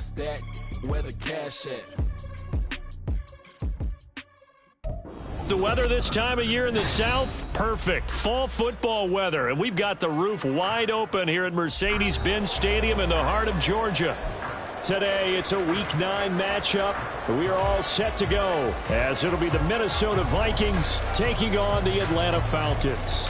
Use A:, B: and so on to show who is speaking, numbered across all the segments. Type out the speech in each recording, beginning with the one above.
A: That's that, where the cash at.
B: The weather this time of year in the South, perfect. Fall football weather, and we've got the roof wide open here at Mercedes-Benz Stadium in the heart of Georgia. Today, it's a Week 9 matchup. We are all set to go, as it'll be the Minnesota Vikings taking on the Atlanta Falcons.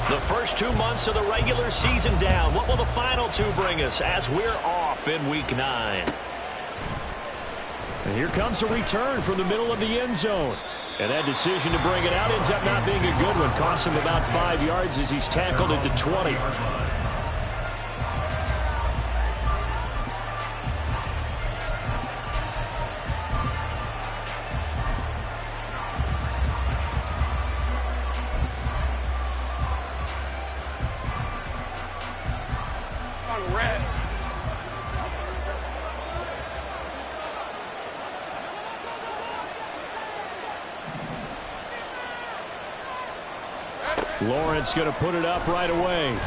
B: The first 2 months of the regular season down. What will the final 2 bring us as we're off in Week 9? And here comes a return from the middle of the end zone. And that decision to bring it out ends up not being a good one. Costs him about 5 yards as he's tackled at the 20. Lawrence going to put it up right away. And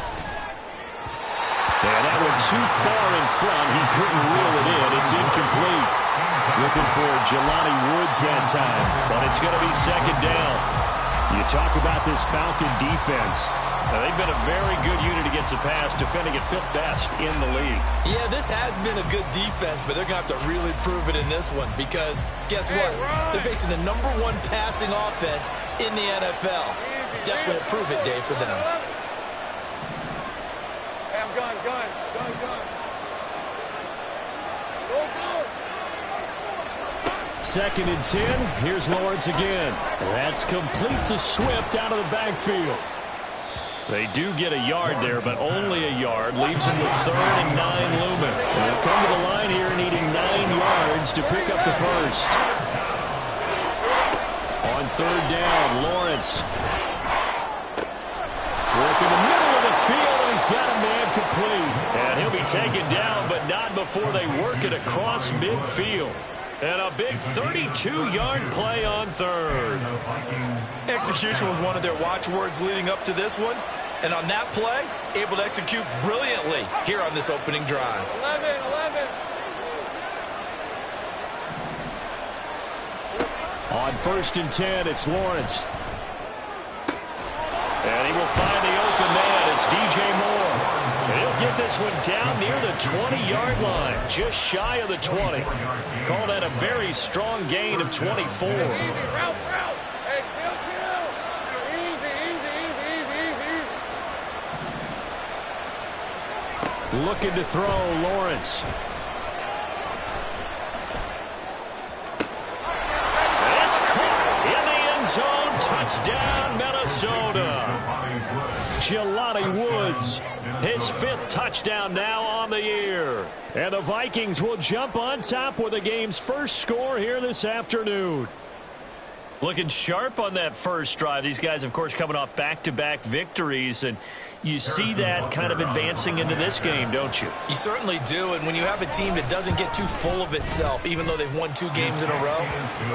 B: that went too far in front. He couldn't reel it in. It's incomplete. Looking for Jelani Woods that time, but it's going to be second down. You talk about this Falcon defense. They've been a very good unit against the pass, defending at 5th best in the league.
C: Yeah, this has been a good defense, but they're going to have to really prove it in this one because guess what? They're facing the #1 passing offense in the NFL. It's definitely a prove-it day for them.
D: Hey, I'm going. Go.
B: Second and 10. Here's Lawrence again. That's complete to Swift out of the backfield. They do get a yard there, but only a yard. Leaves him with 3rd and 9 looming. They'll come to the line here needing 9 yards to pick up the first. On 3rd down, Lawrence. Work in the middle of the field, and he's got a man complete. And he'll be taken down, but not before they work it across midfield. And a big 32-yard play on 3rd.
C: Execution was one of their watchwords leading up to this one. And on that play, able to execute brilliantly here on this opening drive.
D: 11.
B: On 1st and 10, it's Lawrence. And he will find the open man. It's DJ Moore. And he'll get this one down near the 20-yard line, just shy of the 20. Called that a very strong gain of 24.
D: Route. Hey, kill. Easy.
B: Looking to throw, Lawrence. It's caught in the end zone. Touchdown, Minnesota. Jelani Woods, his 5th touchdown now on the year. And the Vikings will jump on top with the game's first score here this afternoon. Looking sharp on that first drive. These guys, of course, coming off back-to-back victories, and you see that kind of advancing into this game, don't you?
C: You certainly do, and when you have a team that doesn't get too full of itself, even though they've won 2 games in a row,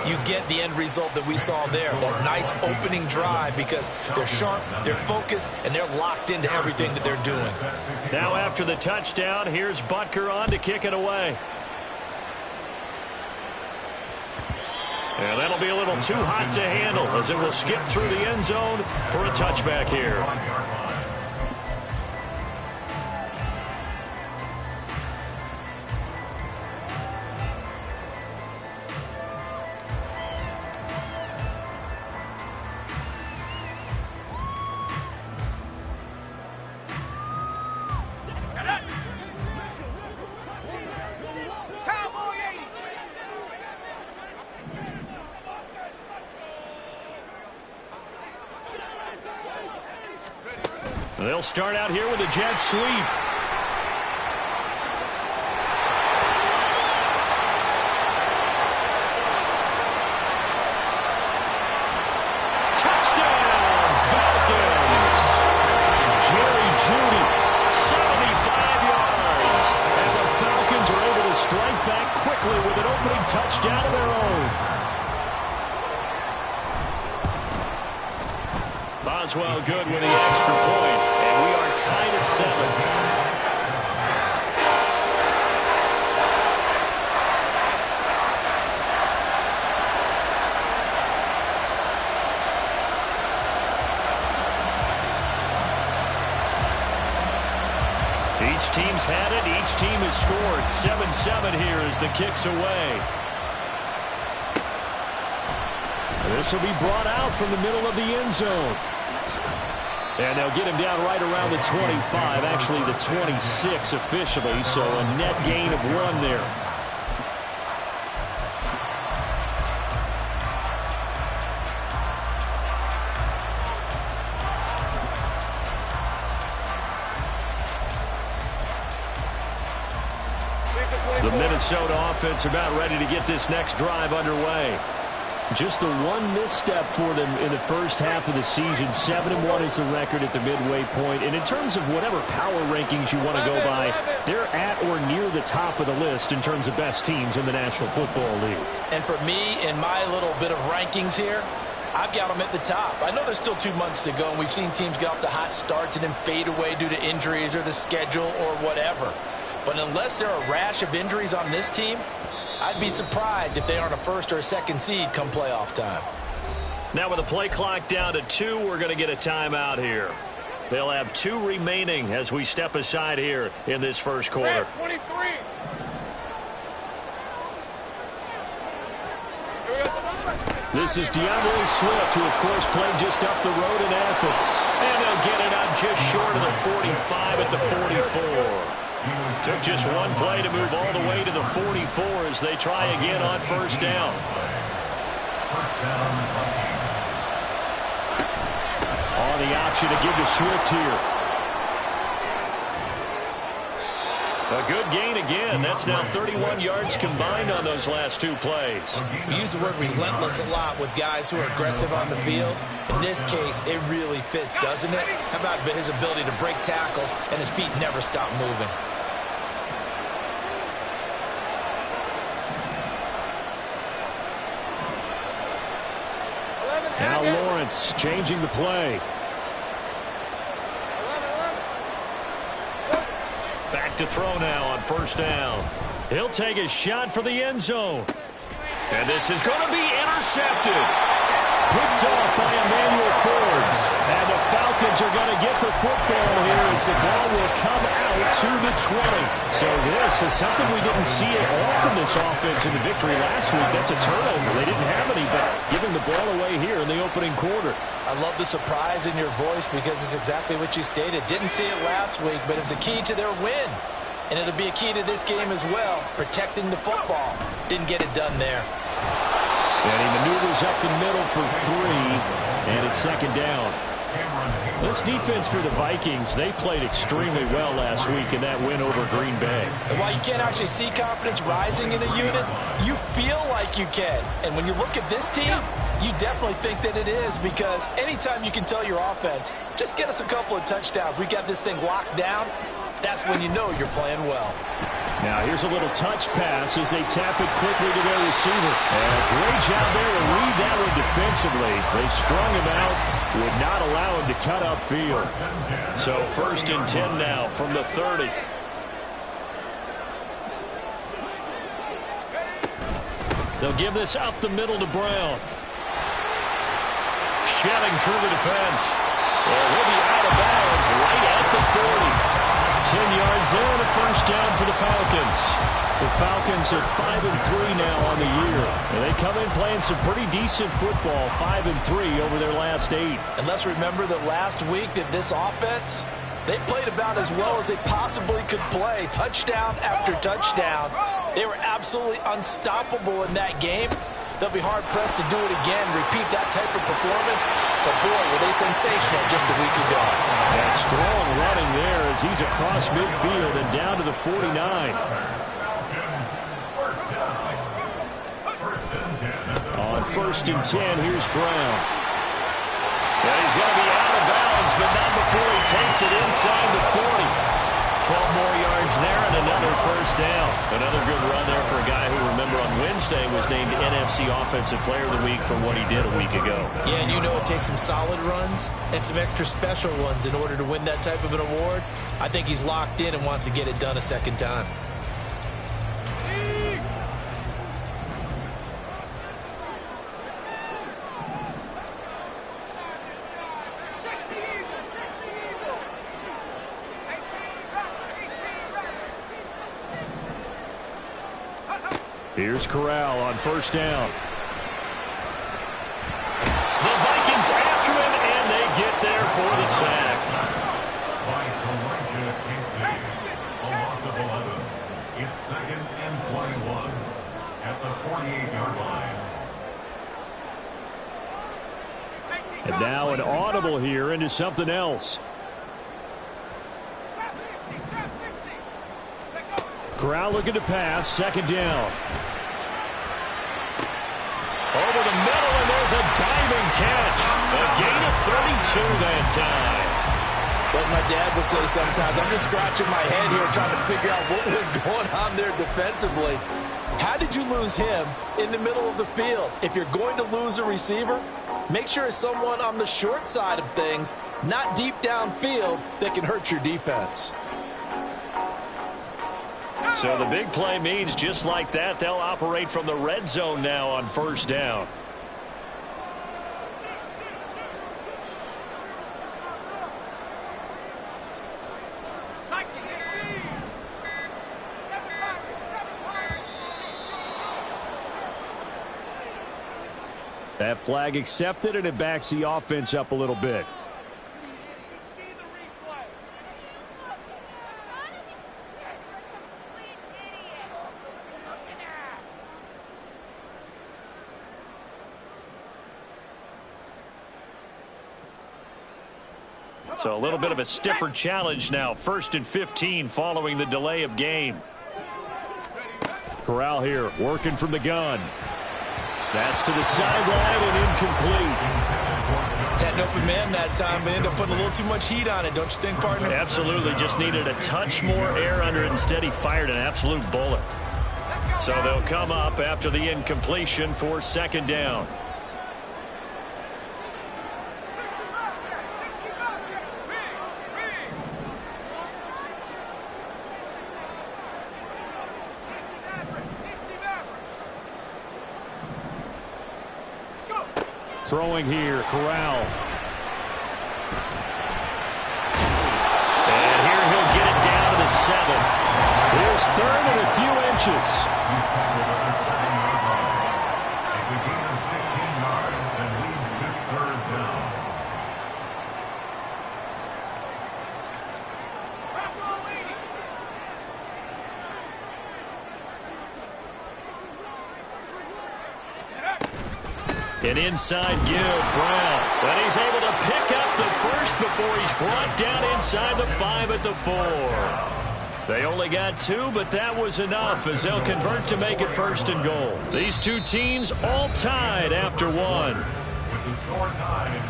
C: you get the end result that we saw there, that nice opening drive, because they're sharp, they're focused, and they're locked into everything that they're doing.
B: Now after the touchdown, here's Butker on to kick it away. And that'll be a little too hot to handle as it will skip through the end zone for a touchback here. They'll start out here with a jet sweep. Touchdown, Falcons! Jerry Jeudy, 75 yards. And the quickly with an opening touchdown of their own. Boswell good with the extra point, and we are tied at 7. Each team's had it. Each team has scored. 7-7 here as the kick's away. This will be brought out from the middle of the end zone. And they'll get him down right around the 25, actually the 26 officially, so a net gain of 1 there. The Minnesota offense about ready to get this next drive underway. Just the one misstep for them in the first half of the season. 7-1 is the record at the midway point. And in terms of whatever power rankings you want to go by, they're at or near the top of the list in terms of best teams in the National Football League.
C: And for me, in my little bit of rankings here, I've got them at the top. I know there's still 2 months to go, and we've seen teams get off to hot starts and then fade away due to injuries or the schedule or whatever. But unless there are a rash of injuries on this team, I'd be surprised if they aren't a first or a second seed come playoff time.
B: Now with the play clock down to 2, we're going to get a timeout here. They'll have 2 remaining as we step aside here in this first quarter.
D: 23.
B: This is DeAndre Swift, who, of course, played just up the road in Athens. And they'll get it up just short of the 45 at the 44. Took just one play to move all the way to the 44 as they try again on first down. On the option to give to Swift here. A good gain again. That's now 31 yards combined on those last 2 plays.
C: We use the word relentless a lot with guys who are aggressive on the field. In this case, it really fits, doesn't it? How about his ability to break tackles and his feet never stop moving?
B: Now Lawrence changing the play. Back to throw now on first down. He'll take a shot for the end zone. And this is going to be intercepted. Picked off by Emmanuel Forbes. And the Falcons are going to get the football here as the ball will come out to the 20. So this is something we didn't see at all from this offense in the victory last week. That's a turnover. They didn't have any, but giving the ball away here in the opening quarter.
C: I love the surprise in your voice because it's exactly what you stated. Didn't see it last week, but it was a key to their win. And it'll be a key to this game as well, protecting the football. Didn't get it done there.
B: And he maneuvers up the middle for 3, and it's second down. This defense for the Vikings, they played extremely well last week in that win over Green Bay.
C: And while you can't actually see confidence rising in a unit, you feel like you can. And when you look at this team, you definitely think that it is, because anytime you can tell your offense, just get us a couple of touchdowns, we got this thing locked down, that's when you know you're playing well.
B: Now here's a little touch pass as they tap it quickly to their receiver. And a great job there to read that one defensively. They strung him out, would not allow him to cut upfield. So 1st and 10 now from the 30. They'll give this up the middle to Brown. Shedding through the defense. And he'll be out of bounds right at the 40. 10 yards there and a first down for the Falcons. The Falcons at 5-3 now on the year. And they come in playing some pretty decent football, 5-3 over their last 8.
C: And let's remember that last week that this offense, they played about as well as they possibly could play. Touchdown after touchdown. They were absolutely unstoppable in that game. They'll be hard-pressed to do it again, repeat that type of performance. But, boy, were they sensational just a week ago.
B: That strong running there as he's across midfield and down to the 49. On 1st and 10, here's Brown. And he's going to be out of bounds, but not before he takes it inside the 40. 12 more yards there and another first down. Another good run there for a guy who remembers SEC Offensive Player of the Week for what he did a week ago.
C: Yeah, and you know it takes some solid runs and some extra special ones in order to win that type of an award. I think he's locked in and wants to get it done a second time.
B: Here's Corral on first down. The Vikings after him, and they get there for the sack.
E: A loss of 11. It's 2nd and 21 at the 48-yard line.
B: And now an audible here into something else. Corral looking to pass, second down. Over the middle, and there's a diving catch. A gain of 32 that time.
C: Like my dad would say sometimes, I'm just scratching my head here trying to figure out what was going on there defensively. How did you lose him in the middle of the field? If you're going to lose a receiver, make sure it's someone on the short side of things, not deep downfield, that can hurt your defense.
B: So the big play means just like that, they'll operate from the red zone now on first down. That flag accepted, and it backs the offense up a little bit. So a little bit of a stiffer challenge now. 1st and 15 following the delay of game. Corral here working from the gun. That's to the sideline and incomplete.
C: Had an open man that time, but ended up putting a little too much heat on it, don't you think, partner?
B: Absolutely. Just needed a touch more air under it. Instead, he fired an absolute bullet. So they'll come up after the incompletion for second down. Throwing here, Corral. And here he'll get it down to the 7. Here's 3rd and a few inches.
E: He's tackled at the 7-yard line. It's a gain of 15 yards and leads to 3rd down.
B: An inside give, Brown. But he's able to pick up the first before he's brought down inside the 5 at the 4. They only got 2, but that was enough as they'll convert to make it 1st and goal. These two teams all tied after 1.
E: With the score tied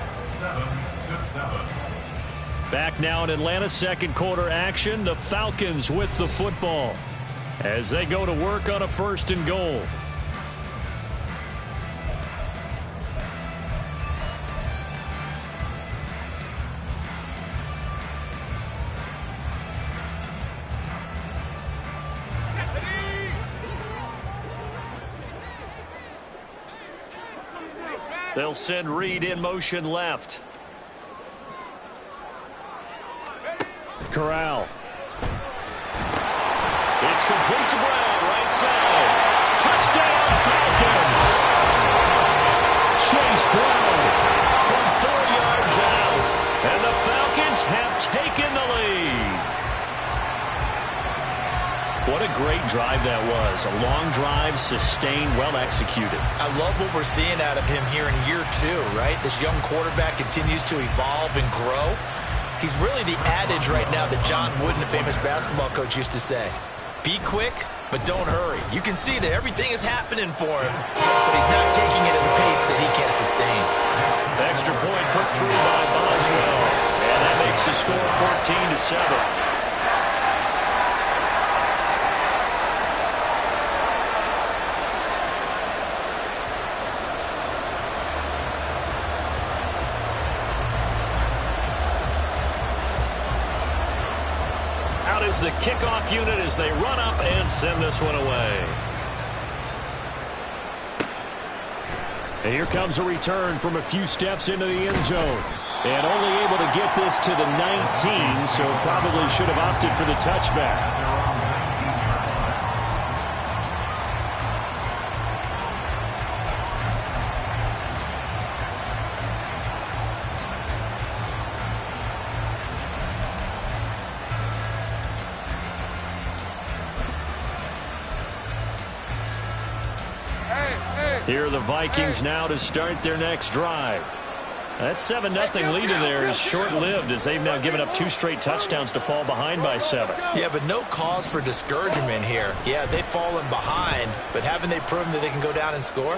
E: 7-7.
B: Back now in Atlanta, second quarter action. The Falcons with the football as they go to work on a 1st and goal. They'll send Reed in motion left. Corral. It's complete to Brown, right side. Touchdown, Falcons! Chase Brown from 4 yards out. And the Falcons have taken the lead. What a great drive that was. A long drive, sustained, well executed.
C: I love what we're seeing out of him here in year 2, right? This young quarterback continues to evolve and grow. He's really the adage right now that John Wooden, the famous basketball coach, used to say. Be quick, but don't hurry. You can see that everything is happening for him, but he's not taking it at a pace that he can't sustain.
B: Extra point put through by Boswell. And that makes the score 14-7. is the kickoff unit as they run up and send this one away. And here comes a return from a few steps into the end zone. And only able to get this to the 19, so probably should have opted for the touchback. Here are the Vikings now to start their next drive. That 7-0 lead in there is short-lived as they've now given up 2 straight touchdowns to fall behind by 7.
C: Yeah, but no cause for discouragement here. Yeah, they've fallen behind, but haven't they proven that they can go down and score?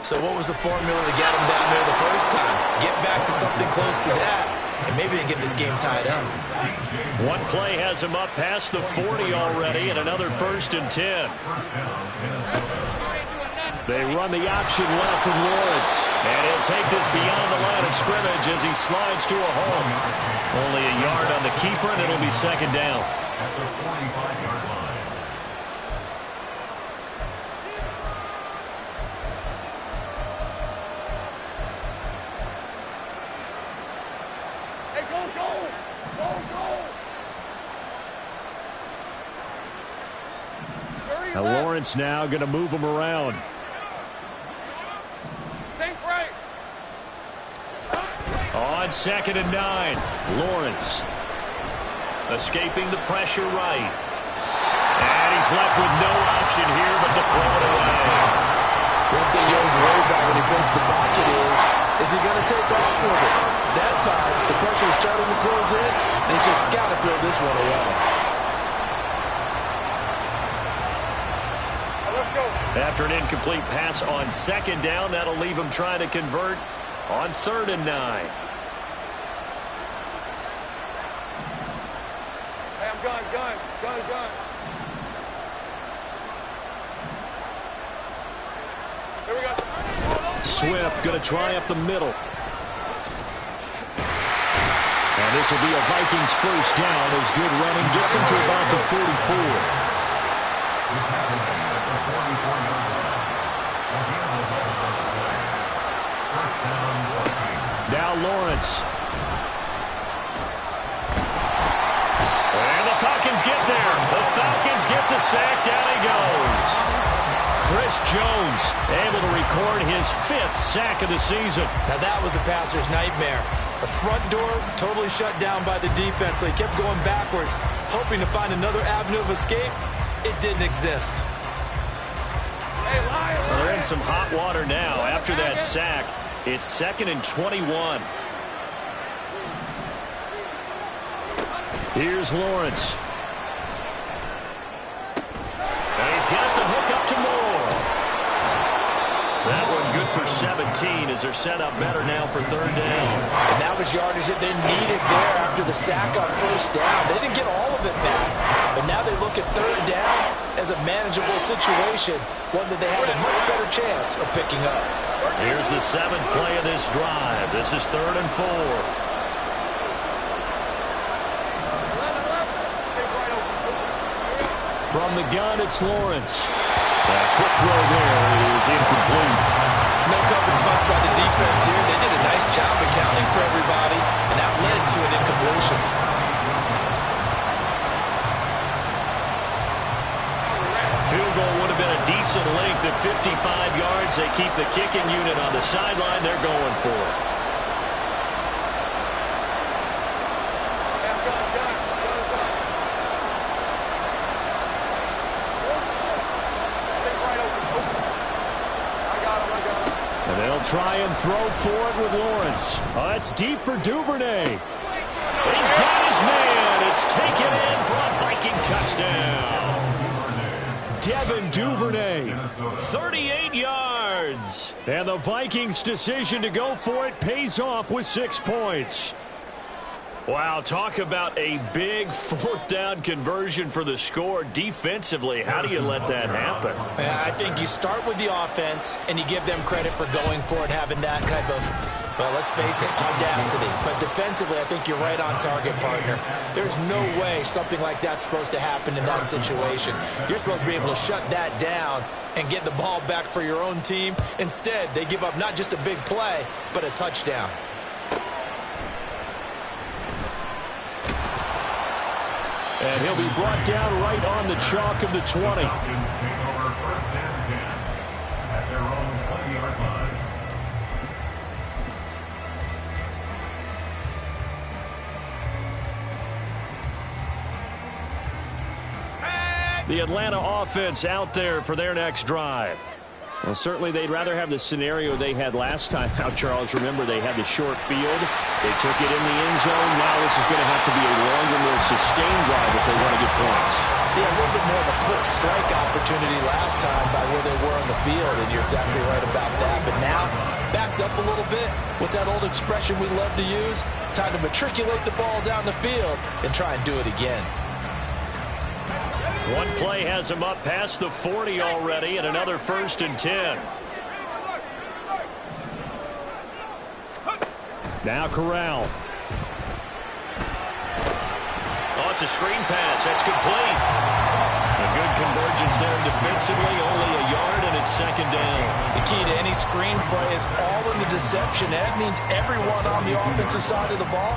C: So what was the formula to get them down there the first time? Get back to something close to that, and maybe they get this game tied up.
B: One play has them up past the 40 already, and another 1st and 10. They run the option left from Lawrence. And he'll take this beyond the line of scrimmage as he slides to a home. Only a yard on the keeper, and it'll be 2nd down.
E: At the 45-yard line.
D: Hey, go!
B: Now Lawrence now going to move him around. On 2nd and 9, Lawrence escaping the pressure right. And he's left with no option here but to throw it away.
F: One thing you always worry about when he breaks the pocket is he going to take off with it? That time, the pressure is starting to close in, and he's just got to throw this one away.
D: Let's go.
B: After an incomplete pass on 2nd down, that'll leave him trying to convert on 3rd and 9.
D: Hey, I'm gun. Here we go.
B: Swift going to try up the middle. And this will be a Vikings 1st down as good running gets him to about the 44. Now Lawrence. And the Falcons get there. The Falcons get the sack. Down he goes. Chris Jones able to record his 5th sack of the season.
C: Now that was a passer's nightmare. The front door totally shut down by the defense, so he kept going backwards, hoping to find another avenue of escape. It didn't exist.
D: Hey, Lion.
B: Well, they're in some hot water now after that sack. It's 2nd and 21. Here's Lawrence. And he's got the hook up to Moore. That one good for 17 as they're set up better now for 3rd down.
F: And that was yardage that they needed there after the sack on 1st down. They didn't get all of it back, but now they look at 3rd down as a manageable situation, one that they have a much better chance of picking up.
B: Here's the 7th play of this drive. This is 3rd and 4. From the gun, it's Lawrence. That quick throw there is incomplete.
C: No coverage bust by the defense here. They did a nice job accounting for everybody, and that led to an incompletion.
B: Field goal would have been a decent length at 55 yards. They keep the kicking unit on the sideline. They're going for it. And they'll try and throw for it with Lawrence. Oh, that's deep for Duvernay. He's got his man. It's taken in for a Viking touchdown. Devin Duvernay, 38 yards. And the Vikings' decision to go for it pays off with 6 points. Wow, talk about a big 4th down conversion for the score. Defensively, how do you let that happen?
C: I think you start with the offense, and you give them credit for going for it, having that type of Well, let's face it, audacity. But defensively, I think you're right on target, partner. There's no way something like that's supposed to happen in that situation. You're supposed to be able to shut that down and get the ball back for your own team. Instead, they give up not just a big play, but a touchdown.
B: And he'll be brought down right on the chalk of the 20.
E: Falcons take over 1st and 10 at their own 20-yard line.
B: The Atlanta offense out there for their next drive. Well, certainly they'd rather have the scenario they had last time out, Charles. Remember, they had the short field. They took it in the end zone. Now this is going to have to be a longer, more sustained drive if they want to get points.
F: Yeah, a little bit more of a quick strike opportunity last time by where they were on the field, and you're exactly right about that. But now, backed up a little bit. What's that old expression we love to use? Time to matriculate the ball down the field and try and do it again.
B: One play has him up past the 40 already, and another 1st and 10. Now Corral. Oh, it's a screen pass. That's complete. A good convergence there defensively. Only a yard, and it's 2nd down.
F: The key to any screen play is all in the deception. That means everyone on the offensive side of the ball.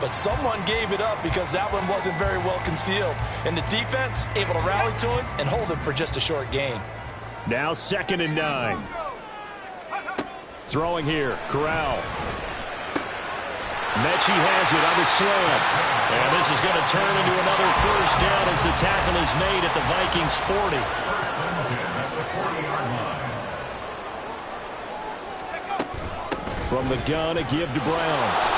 F: But someone gave it up because that one wasn't very well concealed. And the defense able to rally to him and hold him for just a short gain.
B: Now 2nd and 9. Throwing here, Corral. Mechie has it on the slant. And this is going to turn into another 1st down as the tackle is made at the Vikings 40. From the gun, a give to Brown.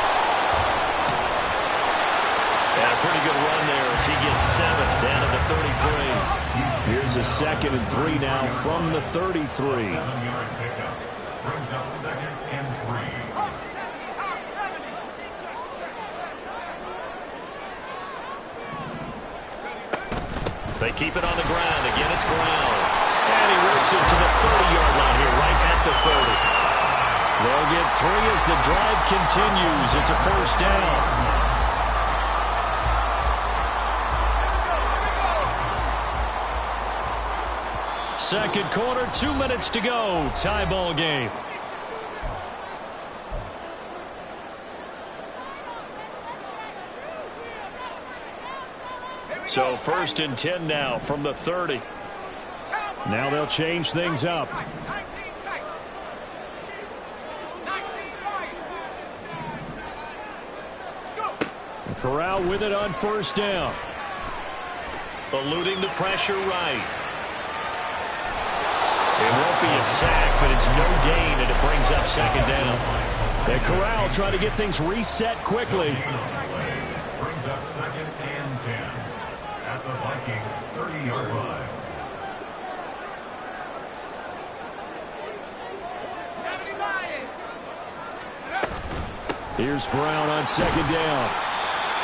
B: And a pretty good run there as he gets 7 down at the 33. Here's a 2nd and 3 now from the 33.
E: 7-yard pickup brings up 2nd and 3.
B: They keep it on the ground. Again, it's ground. And he rips it to the 30-yard line here, right at the 30. They'll get 3 as the drive continues. It's a 1st down. Second quarter, 2 minutes to go. Tie ball game. So 1st and 10 now from the 30. Now they'll change things up. Corral with it on 1st down. Eluding the pressure right. It won't be a sack, but it's no gain, and it brings up 2nd down. And Corral trying to get things reset quickly.
E: Brings up 2nd and 10 at the Vikings 30-yard line.
B: Here's Brown on 2nd down.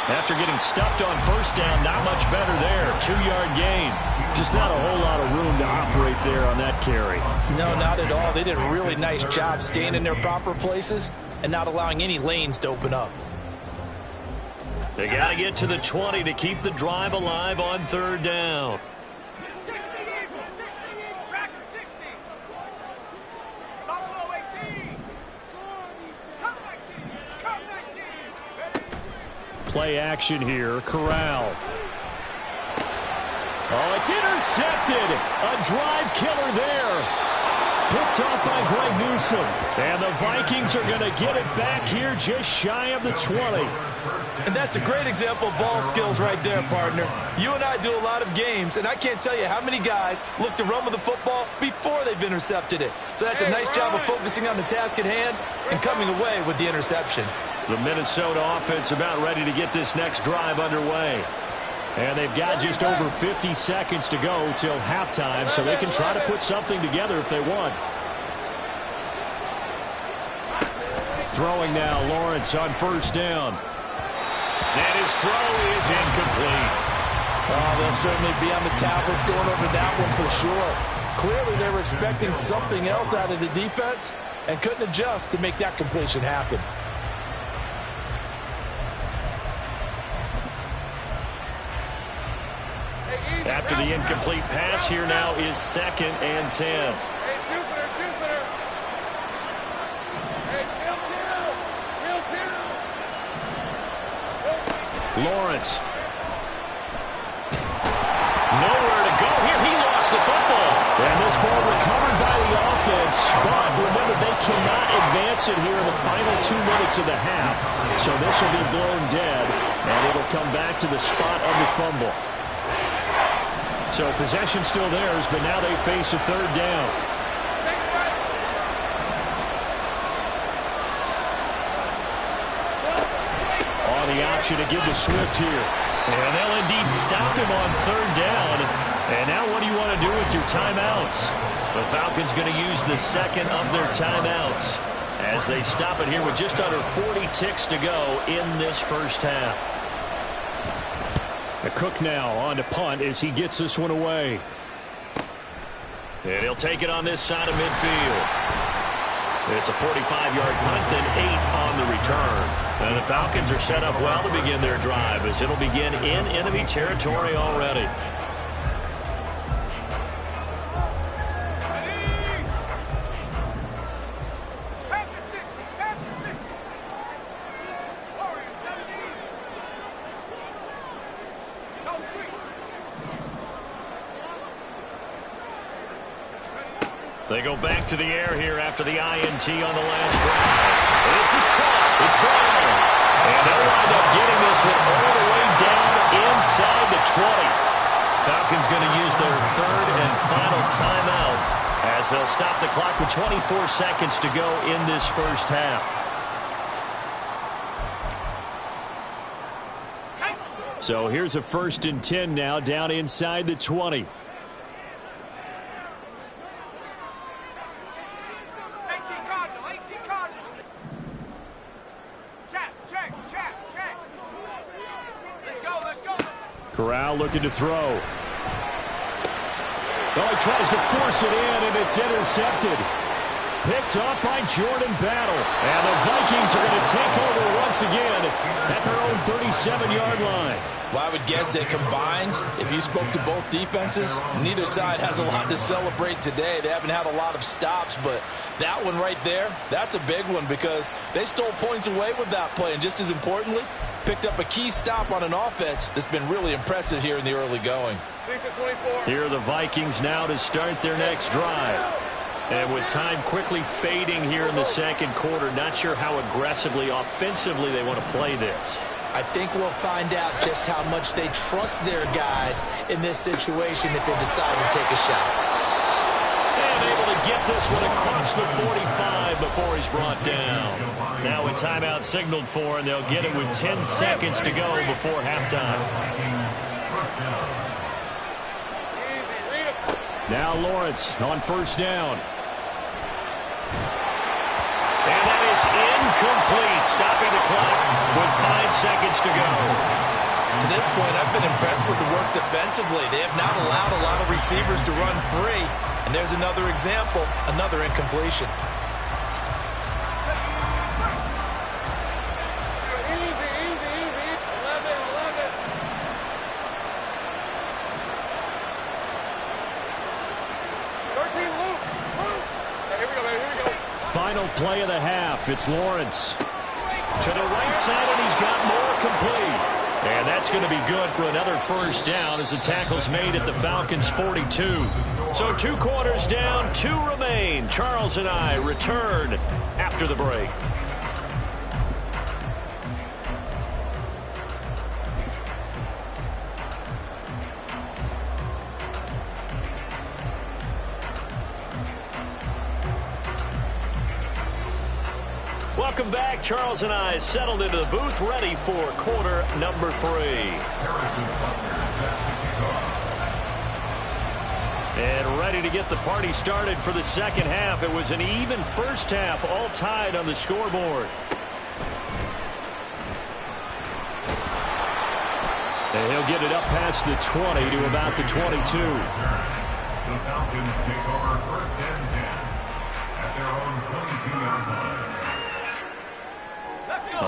B: After getting stuffed on 1st down, not much better there. 2-yard gain. Just not a whole lot of room to operate there on that carry.
F: No, not at all. They did a really nice job staying in their proper places and not allowing any lanes to open up.
B: They got to get to the 20 to keep the drive alive on 3rd down. Play action here. Corral. Oh, it's intercepted. A drive killer there. Picked off by Greg Newsome. And the Vikings are going to get it back here just shy of the 20.
C: And that's a great example of ball skills right there, partner. You and I do a lot of games, and I can't tell you how many guys look to run with the football before they've intercepted it. So that's a nice job of focusing on the task at hand and coming away with the interception.
B: The Minnesota offense about ready to get this next drive underway. And they've got just over 50 seconds to go till halftime, so they can try to put something together if they want. Throwing now, Lawrence on 1st down. And his throw is incomplete.
F: Oh, they'll certainly be on the tablets going over that one for sure. Clearly, they were expecting something else out of the defense, and couldn't adjust to make that completion happen.
B: After the incomplete pass, here now is 2nd and 10.
D: Hey, Jupiter. Hey, Bill.
B: Lawrence. Nowhere to go here. He lost the football. And this ball recovered by the offense. But remember, they cannot advance it here in the final 2 minutes of the half. So this will be blown dead, and it'll come back to the spot of the fumble. So possession still theirs, but now they face a 3rd down. On the option to give to Swift here. And they'll indeed stop him on 3rd down. And now what do you want to do with your timeouts? The Falcons going to use the 2nd of their timeouts as they stop it here with just under 40 ticks to go in this first half. A Cook now on to punt as he gets this one away. And he'll take it on this side of midfield. It's a 45-yard punt, then 8 on the return. And the Falcons are set up well to begin their drive as it'll begin in enemy territory already. They go back to the air here after the INT on the last drive. This is caught. It's Brown. And they'll wind up getting this one all the way down inside the 20. Falcons going to use their 3rd and final timeout as they'll stop the clock with 24 seconds to go in this first half. So here's a 1st and 10 now down inside the 20. Corral looking to throw. Oh, he tries to force it in, and it's intercepted. Picked off by Jordan Battle. And the Vikings are going to take over once again at their own 37-yard line.
F: Well, I would guess that combined, if you spoke to both defenses, neither side has a lot to celebrate today. They haven't had a lot of stops, but that one right there, that's a big one because they stole points away with that play. And just as importantly, picked up a key stop on an offense that's been really impressive here in the early going.
B: Here are the Vikings now to start their next drive. And with time quickly fading here in the 2nd quarter, not sure how aggressively, offensively they want to play this.
F: I think we'll find out just how much they trust their guys in this situation if they decide to take a shot.
B: And able to get this one across the 45 before he's brought down. Now a timeout signaled for, and they'll get it with 10 seconds to go before halftime. Now Lawrence on 1st down. And that is incomplete, stopping the clock with 5 seconds to go.
C: To this point, I've been impressed with the work defensively. They have not allowed a lot of receivers to run free. And there's another example, another incompletion.
B: Final play of the half. It's Lawrence to the right side, and he's got more complete. And that's going to be good for another 1st down as the tackle's made at the Falcons' 42. So 2 quarters down, 2 remain. Charles and I return after the break. Welcome back. Charles and I settled into the booth, ready for quarter number 3. And ready to get the party started for the 2nd half. It was an even first half, all tied on the scoreboard. And he'll get it up past the 20 to about the 22.
E: The Falcons take over 1st and 10. at their own 22-yard line.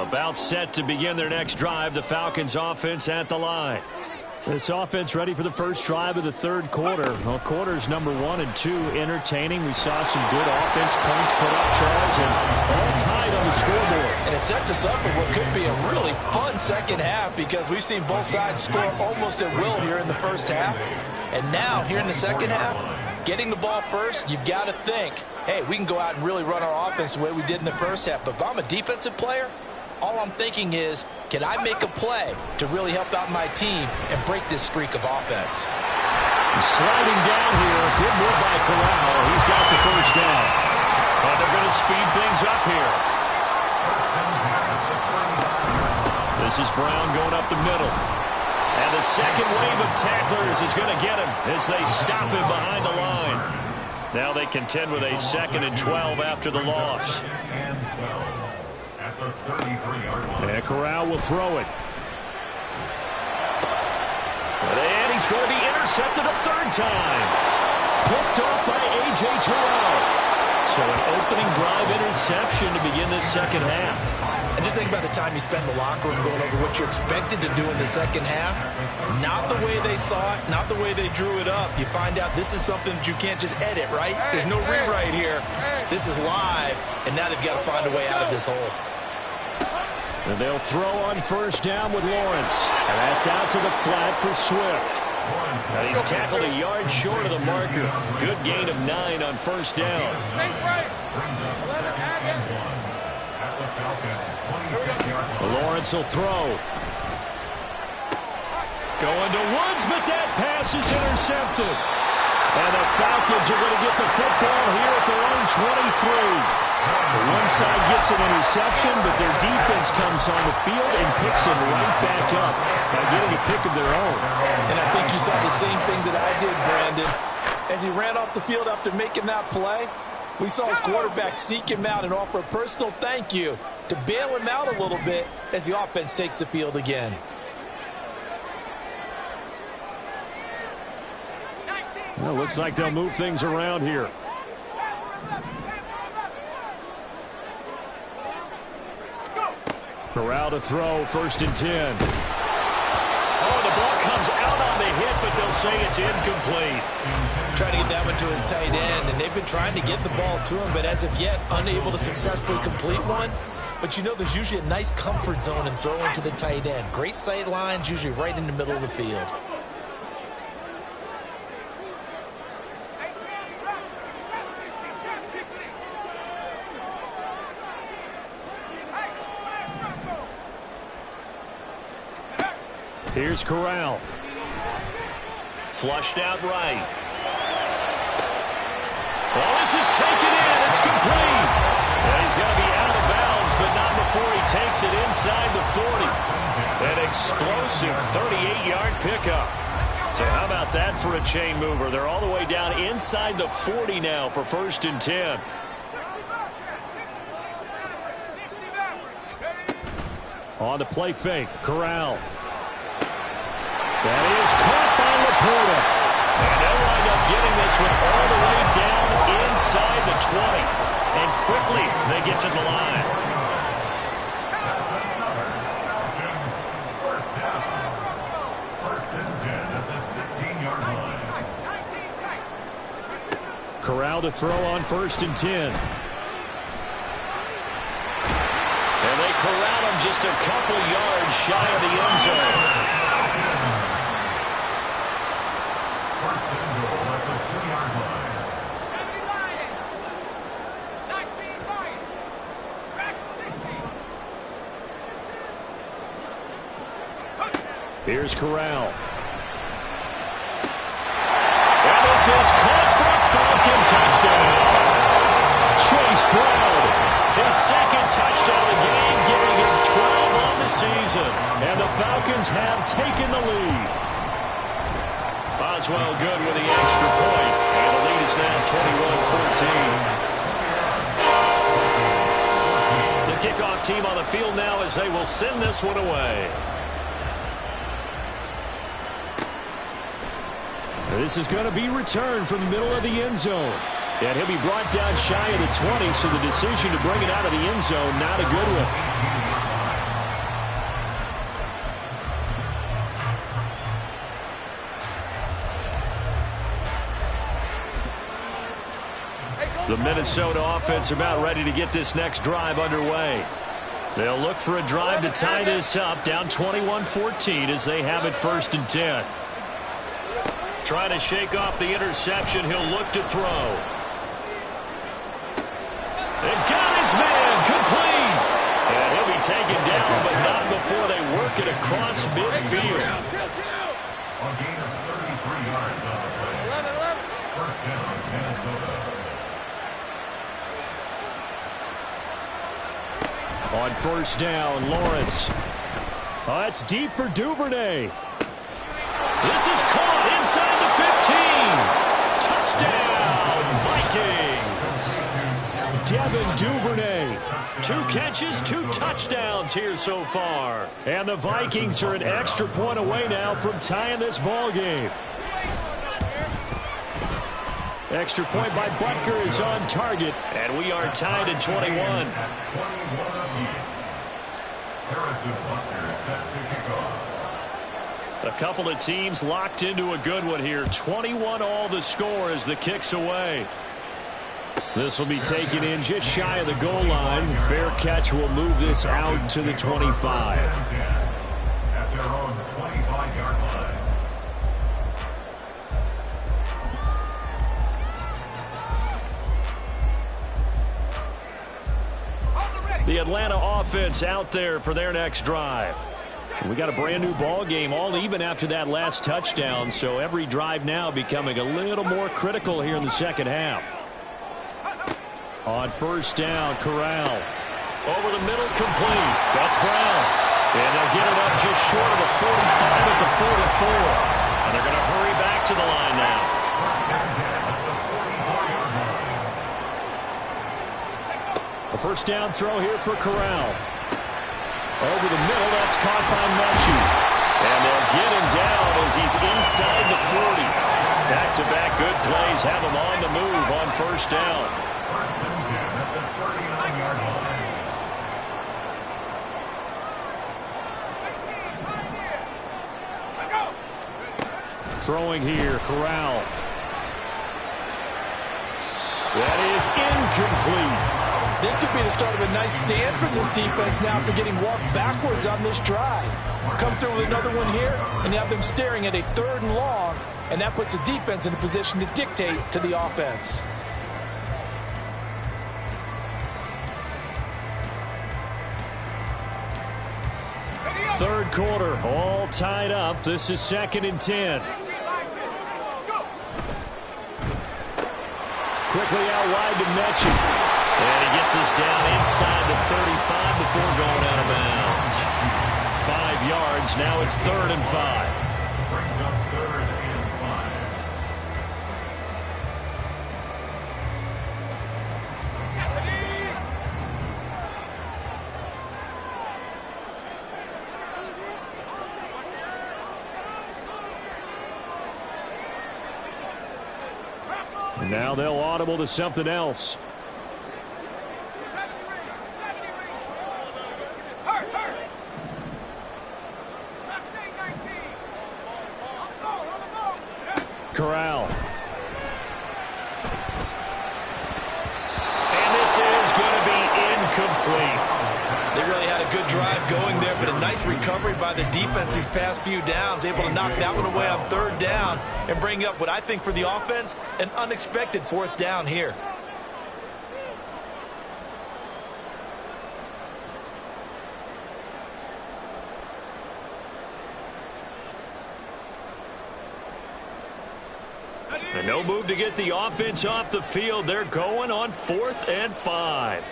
B: About set to begin their next drive, the Falcons offense at the line. This offense ready for the first drive of the third quarter. Well, quarters number 1 and 2 entertaining. We saw some good offense points put up, Charles, and all tied on the scoreboard.
F: And it sets us up for what could be a really fun second half because we've seen both sides score almost at will here in the first half. And now, here in the second half, getting the ball first, you've got to think, hey, we can go out and really run our offense the way we did in the first half. But if I'm a defensive player, all I'm thinking is, can I make a play to really help out my team and break this streak of offense?
B: Sliding down here. Good move by Corral. He's got the first down. But they're going to speed things up here. This is Brown going up the middle. And the second wave of tacklers is going to get him as they stop him behind the line. Now they contend with a 2nd and 12 after the loss. And Corral will throw it. And he's going to be intercepted a third time. Picked off by A.J. Terrell. So an opening drive interception to begin this second half.
C: And just think about the time you spend in the locker room going over what you're expected to do in the second half. Not the way they saw it, not the way they drew it up. You find out this is something that you can't just edit, right? There's no rewrite here. This is live, and now they've got to find a way out of this hole.
B: And they'll throw on first down with Lawrence. And that's out to the flat for Swift. Now he's tackled a yard short of the marker. Good gain of 9 on first down. Lawrence will throw. Going to Woods, but that pass is intercepted. And the Falcons are going to get the football here at their own 23. One side gets an interception, but their defense comes on the field and picks him right back up by getting a pick of their own.
F: And I think you saw the same thing that I did, Brandon. As he ran off the field after making that play, we saw his quarterback seek him out and offer a personal thank you to bail him out a little bit as the offense takes the field again.
B: Well, looks like they'll move things around here. Corral to throw, 1st and 10. Oh, the ball comes out on the hit, but they'll say it's incomplete.
C: Trying to get that one to his tight end, and they've been trying to get the ball to him, but as of yet, unable to successfully complete one. But you know there's usually a nice comfort zone in throwing to the tight end. Great sight lines, usually right in the middle of the field.
B: Here's Corral. Flushed out right. Well, this is taken in. It's complete. And he's going to be out of bounds, but not before he takes it inside the 40. An explosive 38-yard pickup. So how about that for a chain mover? They're all the way down inside the 40 now for 1st and 10. On the play fake, Corral. That is caught by Laporta. And they'll wind up getting this one all the way down inside the 20. And quickly they get to the line.
E: First and 10 at the 16-yard line.
B: Corral to throw on 1st and 10. And they corral him just a couple yards shy of the end zone. Here's Corral. And this is caught for a Falcon touchdown. Chase Brown, his 2nd touchdown of the game, giving him 12 on the season. And the Falcons have taken the lead. Boswell good with the extra point. And the lead is now 21-14. The kickoff team on the field now as they will send this one away. This is going to be returned from the middle of the end zone. And he'll be brought down shy of the 20, so the decision to bring it out of the end zone, not a good one. The Minnesota offense about ready to get this next drive underway. They'll look for a drive to tie this up, down 21-14 as they have it 1st and 10. Trying to shake off the interception, he'll look to throw. And got his man, complete. And he'll be taken down, but not before they work it across midfield.
E: A gain of 33 yards on the play. 1st down, Minnesota.
B: On 1st down, Lawrence. Oh, it's deep for Duvernay. This is caught inside the 15. Touchdown, Vikings. Devin Duvernay. 2 catches, 2 touchdowns here so far. And the Vikings are an extra point away now from tying this ball game. Extra point by Butker is on target, and we are tied at 21.
E: Harrison Butker set to kick off.
B: A couple of teams locked into a good one here. 21 all the score as the kick's away. This will be taken in just shy of the goal line. Fair catch will move this out to the 25.
E: At their own 25-yard line.
B: The Atlanta offense out there for their next drive. We got a brand new ball game, all even after that last touchdown, so every drive now becoming a little more critical here in the second half. On 1st down, Corral. Over the middle, complete. That's Brown. And they'll get it up just short of the 45 at the 44. And they're going to hurry back to the line now. A 1st down throw here for Corral. Over the middle, that's caught by Mechie. And they'll get him down as he's inside the 40. Back-to-back good plays have him on the move on 1st down.
E: 1st and 10 at the 39-yard line.
B: Throwing here, Corral. That is incomplete.
F: This could be the start of a nice stand from this defense now after getting walked backwards on this drive. Come through with another one here, and you have them staring at a 3rd and long, and that puts the defense in a position to dictate to the offense.
B: Third quarter, all tied up. This is 2nd and 10. Quickly out wide to Mechie. And he gets us down inside the 35 before going out of bounds. 5 yards. Now it's 3rd and 5.
E: Brings up 3rd and 5.
B: Now they'll audible to something else. Corral. And this is going to be incomplete.
C: They really had a good drive going there, but a nice recovery by the defense these past few downs, able to knock that one away on 3rd down and bring up what I think for the offense, an unexpected 4th down here.
B: And no move to get the offense off the field. They're going on 4th and 5.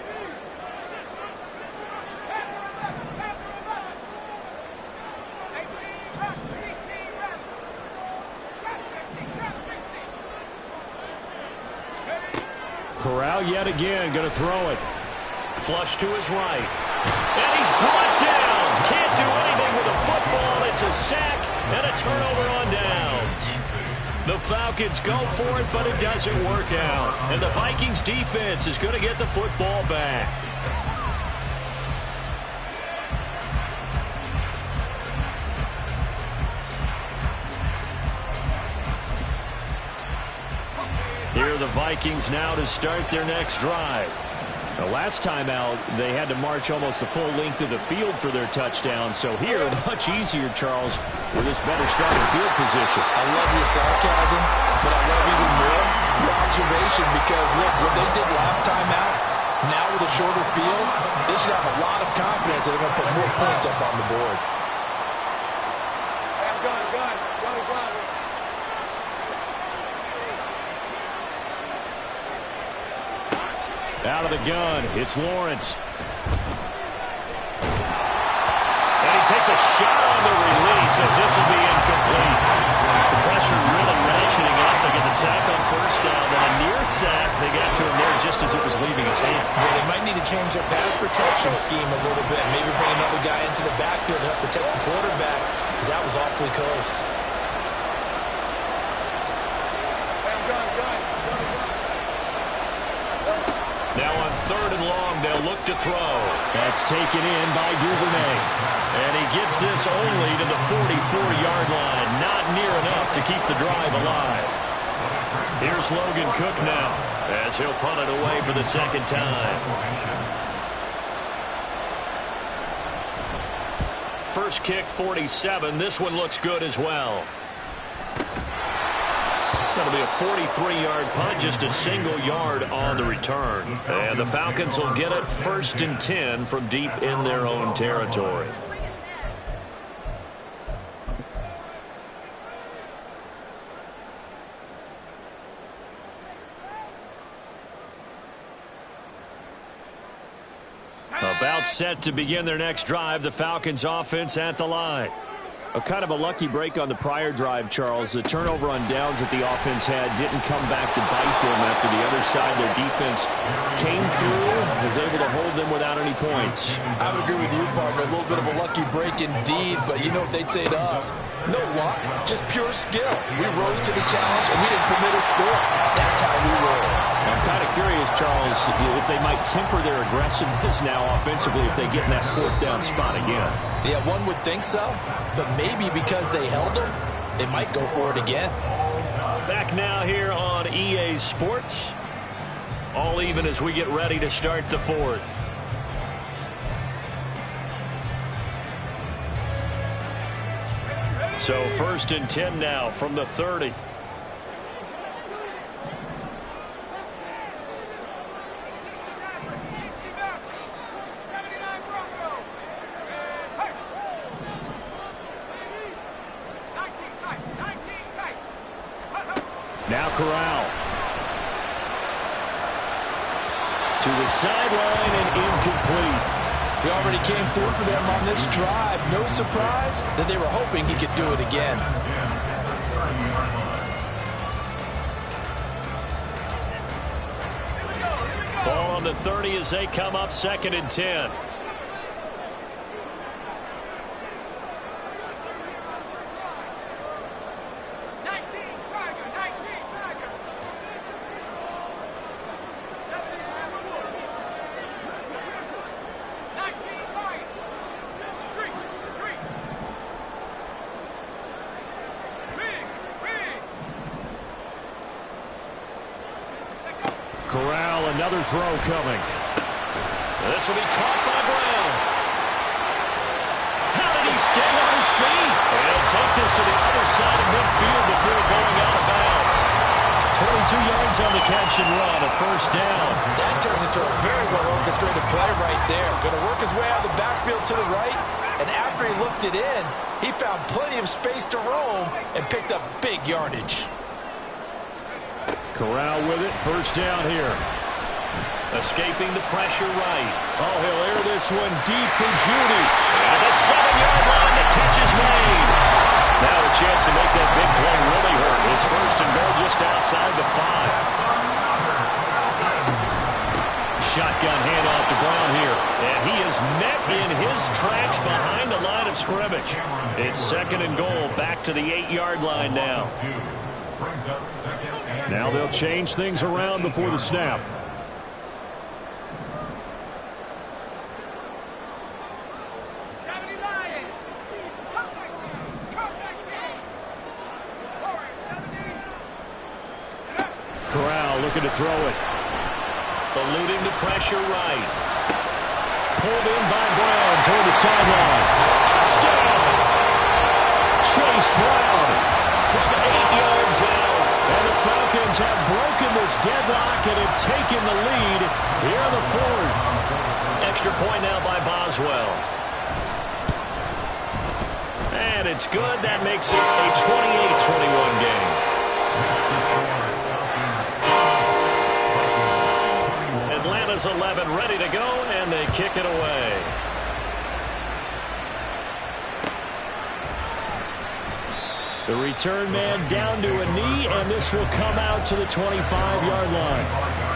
B: Corral yet again going to throw it. Flush to his right. And he's brought down. Can't do anything with a football. It's a sack and a turnover on downs. The Falcons go for it, but it doesn't work out. And the Vikings defense is going to get the football back. Here are the Vikings now to start their next drive. The last time out, they had to march almost the full length of the field for their touchdown. So here, much easier, Charles, with this better starting field position.
F: I love your sarcasm, but I love even more your observation because, look, what they did last time out, now with a shorter field, they should have a lot of confidence that they're going to put more points up on the board.
B: Out of the gun, it's Lawrence. And he takes a shot on the release as this will be incomplete. The pressure really ratcheting up. They get the sack on first down, then a near sack. They got to him there just as it was leaving his hand.
C: Yeah, they might need to change their pass protection scheme a little bit. Maybe bring another guy into the backfield to help protect the quarterback, because that was awfully close.
B: Now on 3rd and long, they'll look to throw. That's taken in by Duvernay. And he gets this only to the 44-yard line. Not near enough to keep the drive alive. Here's Logan Cook now as he'll punt it away for the second time. First kick, 47. This one looks good as well. Going to be a 43-yard punt, just a single yard on the return. And the Falcons will get it 1st and 10 from deep in their own territory. About set to begin their next drive, the Falcons offense at the line. Kind of a lucky break on the prior drive, Charles. The turnover on downs that the offense had didn't come back to bite them after the other side. Their defense came through, was able to hold them without any points.
F: I would agree with you, partner. A little bit of a lucky break indeed, but you know what they'd say to us? No luck, just pure skill. We rose to the challenge, and we didn't permit a score. That's how we roll.
B: I'm kind of curious, Charles, if they might temper their aggressiveness now offensively if they get in that 4th down spot again.
F: Yeah, one would think so, but maybe because they held them, they might go for it again.
B: Back now here on EA Sports. All even as we get ready to start the 4th. So 1st and 10 now from the 30. Now Corral. To the sideline and incomplete.
F: He already came through for them on this drive. No surprise that they were hoping he could do it again.
B: Ball on the 30 as they come up 2nd and 10. Corral, another throw coming. This will be caught by Brown. How did he stay on his feet? And take this to the other side of midfield before going out of bounds. 22 yards on the catch and run, a 1st down.
F: That turned into a very well orchestrated play right there. Going to work his way out of the backfield to the right, and after he looked it in, he found plenty of space to roam and picked up big yardage.
B: Corral with it, 1st down here. Escaping the pressure right. Oh, he'll air this one deep for Judy. At the 7-yard line, the catch is made. Now a chance to make that big play really hurt. It's 1st and goal just outside the 5. Shotgun handoff to Brown here. And he is met in his tracks behind the line of scrimmage. It's 2nd and goal, back to the 8-yard line now.
E: Brings up second and
B: Now they'll change things around before the snap. Corral looking to throw it. Eluding the pressure right. Pulled in by Brown toward the sideline. Touchdown! Chase Brown from 8 yards out. And the Falcons have broken this deadlock and have taken the lead here in the fourth. Extra point now by Boswell. And it's good. That makes it a 28-21 game. Atlanta's 11 ready to go, and they kick it away. The return man down to a knee, and this will come out to the 25-yard line.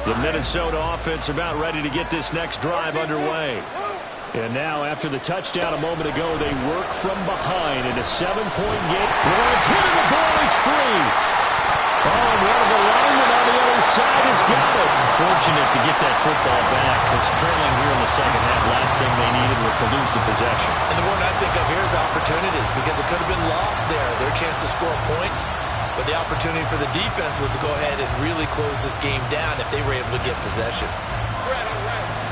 B: The Minnesota offense about ready to get this next drive underway. And now, after the touchdown a moment ago, they work from behind in a 7-point game. Lawrence hitting the ball is free. Oh, and one of the linemen on the other side has got it. Fortunate to get that football back, because trailing here in the second half, last thing they needed was to lose the possession.
C: And the word I think of here is opportunity, because it could have been lost there. Their chance to score points. But the opportunity for the defense was to go ahead and really close this game down if they were able to get possession.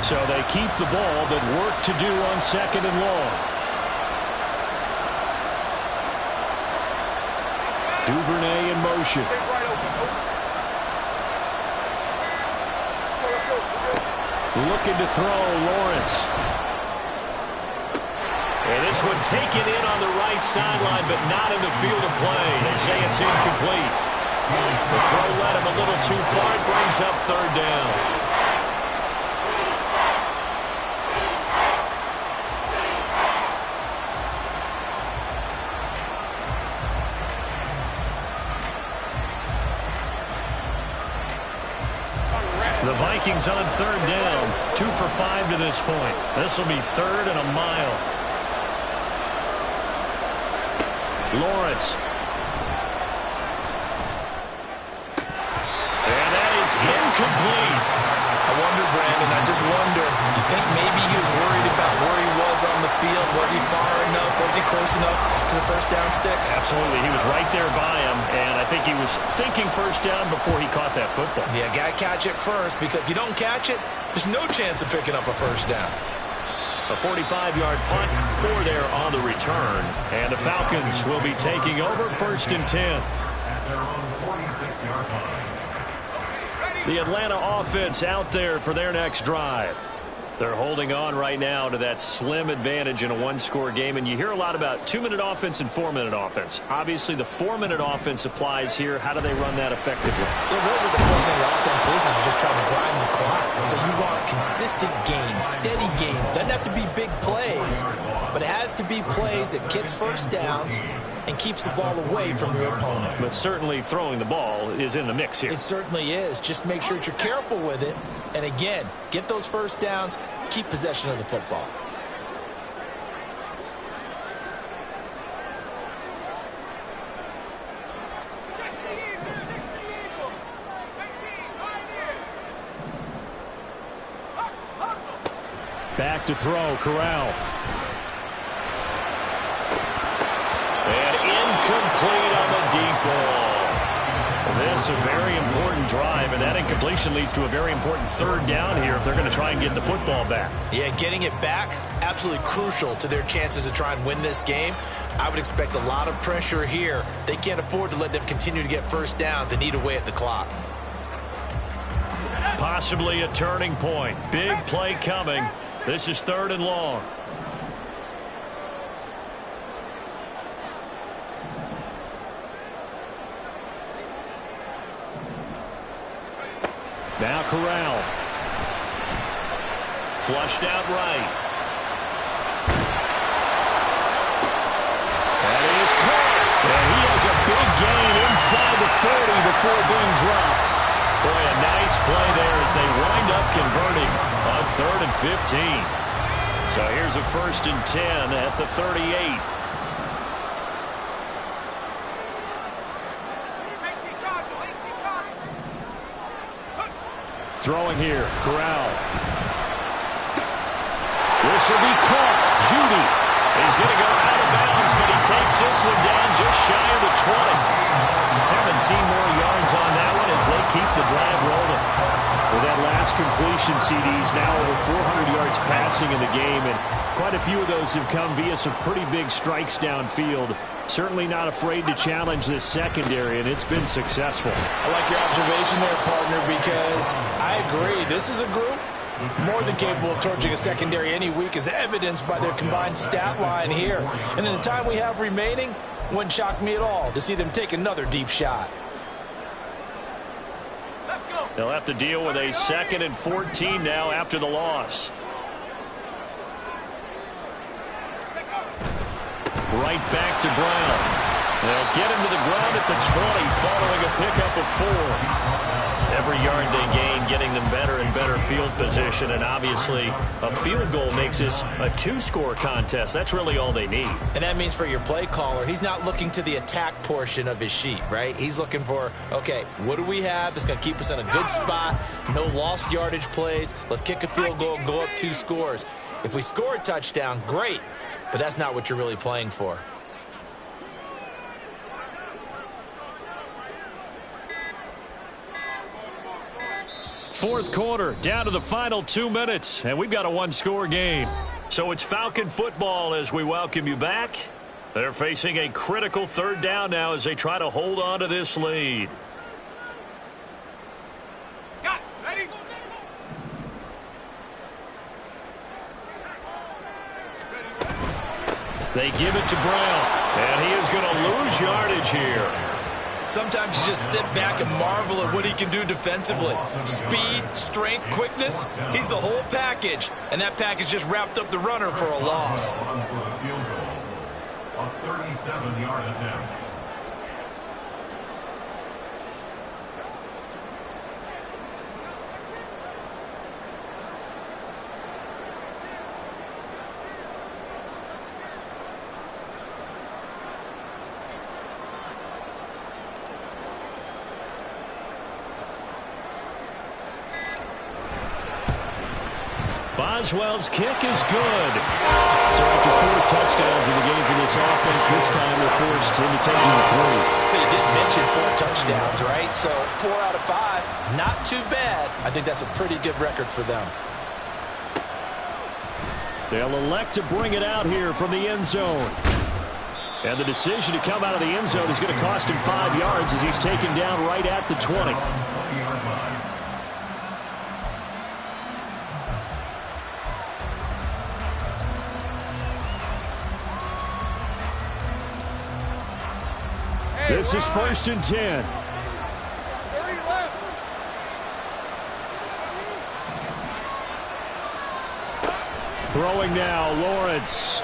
B: So they keep the ball, but work to do on second and long. Duvernay in motion. Looking to throw, Lawrence. And this one taken in on the right sideline, but not in the field of play. They say it's incomplete. The throw led him a little too far. It brings up third down. The Vikings on third down. 2 for 5 to this point. This will be third and a mile. Lawrence. And that is incomplete.
C: I wonder, Brandon, I just wonder, you think maybe he was worried about where he was on the field? Was he far enough? Was he close enough to the first down sticks?
B: Absolutely. He was right there by him, and I think he was thinking first down before he caught that football.
C: Yeah, got to catch it first, because if you don't catch it, there's no chance of picking up a first down.
B: A 45-yard punt for there on the return. And the Falcons will be taking over first and 10.
E: at their own 46-yard line.
B: The Atlanta offense out there for their next drive. They're holding on right now to that slim advantage in a one-score game, and you hear a lot about 2-minute offense and 4-minute offense. Obviously, the 4-minute offense applies here. How do they run that effectively?
C: Yeah, really, the 4-minute offense is just trying to grind the clock. So you want consistent gains, steady gains. Doesn't have to be big plays, but it has to be plays that gets first downs and keeps the ball away from your opponent.
B: But certainly throwing the ball is in the mix here.
C: It certainly is. Just make sure that you're careful with it. And again, get those first downs, keep possession of the football.
B: Back to throw, Corral. And incomplete on the deep ball. This a very important drive, and that incompletion leads to a very important third down here if they're going to try and get the football back.
C: Yeah, getting it back, absolutely crucial to their chances to try and win this game. I would expect a lot of pressure here. They can't afford to let them continue to get first downs and eat away at the clock.
B: Possibly a turning point. Big play coming. This is third and long. Now Corral. Flushed out right. That is caught. And he has a big gain inside the 40 before being dropped. Boy, a nice play there as they wind up converting on 3rd and 15. So here's a 1st and 10 at the 38. Throwing here, Corral. This will be caught. Judy is going to go out of bounds, but he takes this one down just shy of the 20. 17 more yards on that one as they keep the drive rolling. With that last completion, CD's now over 400 yards passing in the game, and quite a few of those have come via some pretty big strikes downfield. Certainly not afraid to challenge this secondary, and it's been successful.
F: I like your observation there, partner, because I agree. This is a group more than capable of torching a secondary any week, as evidenced by their combined stat line here. And in the time we have remaining, wouldn't shock me at all to see them take another deep shot.
B: They'll have to deal with a 2nd and 14 now after the loss. Right back to Brown. They'll get him to the ground at the 20 following a pickup of 4. Every yard they gain getting them better and better field position, and obviously a field goal makes this a 2-score contest. That's really all they need.
C: And that means for your play caller, he's not looking to the attack portion of his sheet, right? He's looking for, okay, what do we have that's going to keep us in a good spot? No lost yardage plays. Let's kick a field goal and go up 2 scores. If we score a touchdown, great. But that's not what you're really playing for.
B: Fourth quarter, down to the final 2 minutes, and we've got a 1-score game. So it's Falcon football as we welcome you back. They're facing a critical 3rd down now as they try to hold on to this lead.
D: Got ready.
B: They give it to Brown, and he is going to lose yardage here.
C: Sometimes you just sit back and marvel at what he can do defensively. Speed, strength, quickness, he's the whole package. And that package just wrapped up the runner for a loss.
E: A 37-yard attempt.
B: Boswell's kick is good. So after 4 touchdowns in the game for this offense, this time they're forced into taking the 3.
F: But you did mention 4 touchdowns, right? So 4 out of 5, not too bad. I think that's a pretty good record for them.
B: They'll elect to bring it out here from the end zone. And the decision to come out of the end zone is going to cost him 5 yards as he's taken down right at the 20. This is 1st and 10.
D: 30 left.
B: Throwing now, Lawrence.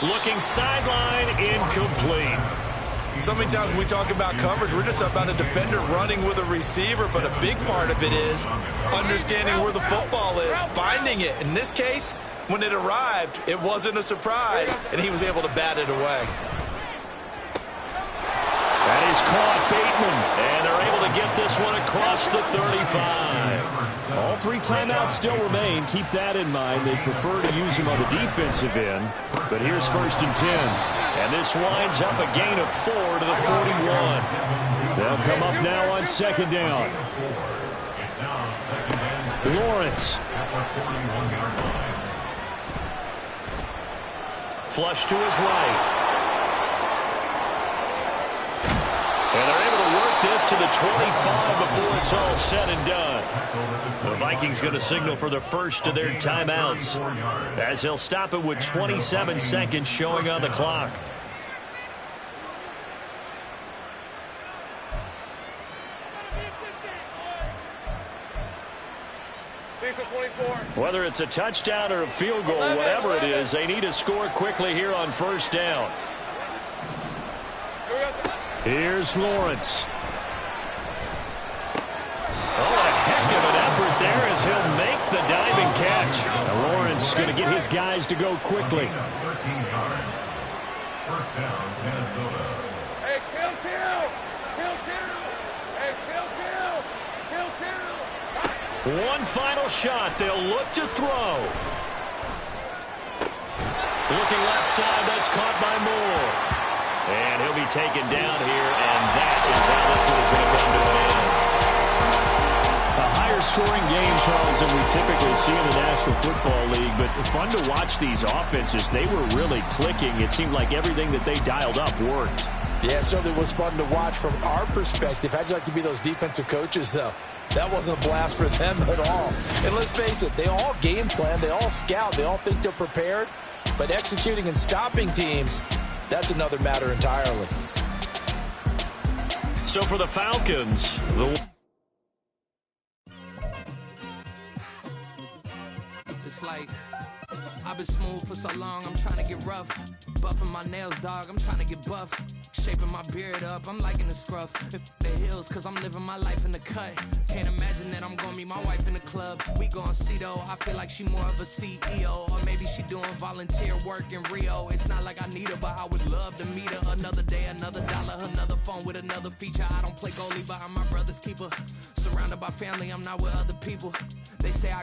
B: Looking sideline, incomplete.
C: So many times when we talk about coverage, we're just about a defender running with a receiver, but a big part of it is understanding where the football is, finding it. In this case, when it arrived, it wasn't a surprise, and he was able to bat it away.
B: That is caught, Bateman, and they're able to get this one across the 35. All 3 timeouts still remain. Keep that in mind. They prefer to use them on the defensive end, but here's 1st and 10. And this winds up a gain of 4 to the 41. They'll come up now on 2nd down. Lawrence. Flush to his right. And they're able to work this to the 25 before it's all said and done. The Vikings going to signal for the first of their timeouts as they'll stop it with 27 seconds showing on the clock. Whether it's a touchdown or a field goal, whatever it is, they need to score quickly here on first down. Here's Lawrence. Oh, a heck of an effort there as he'll make the diving catch. Now Lawrence is going to get his guys to go quickly.
E: 13 yards. First down, Minnesota.
D: Hey, kill. Hey, kill.
B: One final shot. They'll look to throw. Looking left side. That's caught by Moore. And he'll be taken down here, and that is how this one is going to come to an end. A higher scoring game, Charles, than we typically see in the National Football League, but fun to watch these offenses. They were really clicking. It seemed like everything that they dialed up worked.
F: Yeah, it certainly was fun to watch from our perspective. How'd you like to be those defensive coaches, though? That wasn't a blast for them at all. And let's face it, they all game plan, they all scout, they all think they're prepared, but executing and stopping teams, that's another matter entirely.
B: So for the Falcons,
G: It's like I've been smooth for so long, I'm trying to get rough. Buffing my nails, dog, I'm trying to get buff. Shaping my beard up, I'm liking the scruff. The hills, cause I'm living my life in the cut. Can't imagine that I'm gonna meet my wife in the club. We gon' see though, I feel like she more of a CEO. Or maybe she doing volunteer work in Rio. It's not like I need her, but I would love to meet her. Another day, another dollar, another phone with another feature. I don't play goalie, but I'm my brother's keeper. Surrounded by family, I'm not with other people. They say I